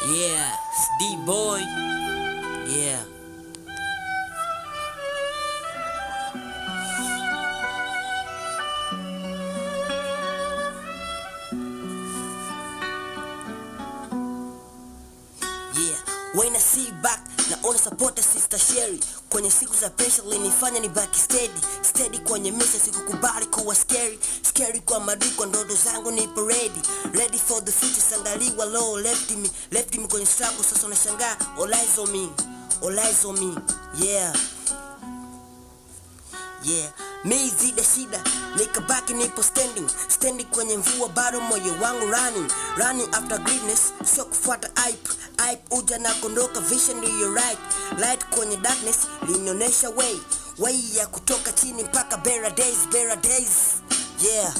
Yeah, it's D-Boy. Yeah. Yeah, when I see back naona support sister Sherry kwenye siku za pressure linifanya ni back steady kwenye mission, sikukubali kuwa scary kwa madiko, ndoto zangu nipo ready for the future. Sandaliwa low left me kwenye struggle, sasa unashangaa all eyes on me. Yeah, mi zida shida nikabaki nipo standing kwenye mvua, bado moyo wangu running after greatness, sio kufuata hype uja na kondoka, vision ndiyo light kwenye darkness linionyesha way ya kutoka chini mpaka better days. Yeah.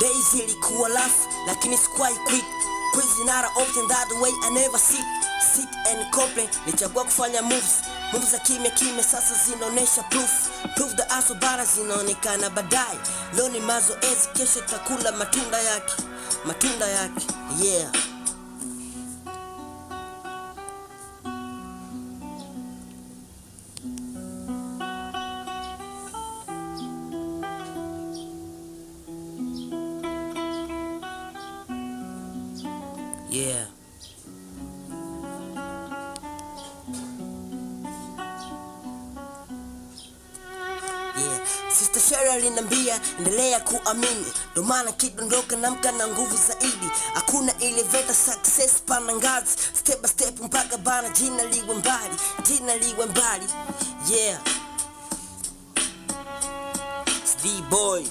Days ilikuwa laugh, lakini sikuwahi quit. Quiz is not an option, that the way I never sit and complain. Nichagua kufanya moves za kimya, sasa zinaonesha proof the aso bara zinaonekana baadaye. Leo ni mazoezi, kesho takula matunda yake. Yeah. Yeah. Sister Sherry alinambia endelea kuamini, ndo maana kidondoka namka na nguvu zaidi. Hakuna elevator success, pana ngazi step by step mpaka bana jina liwe mbali. Yeah. It's D-Boy.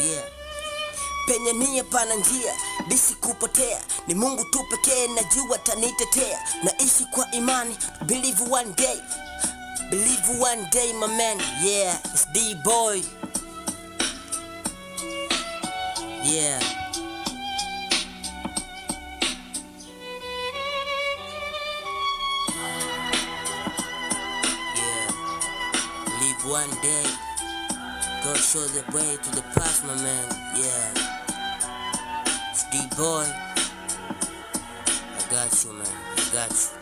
Yeah. Penye nia pana njia, bisi kupotea, ni Mungu tu pekee najua tanitetea. Naishi kwa imani, believe one day my man. Yeah, it's D-Boy. Yeah. Live one day, God show the way to the past, my man. Yeah. D-Boy, I got you, man. I got you.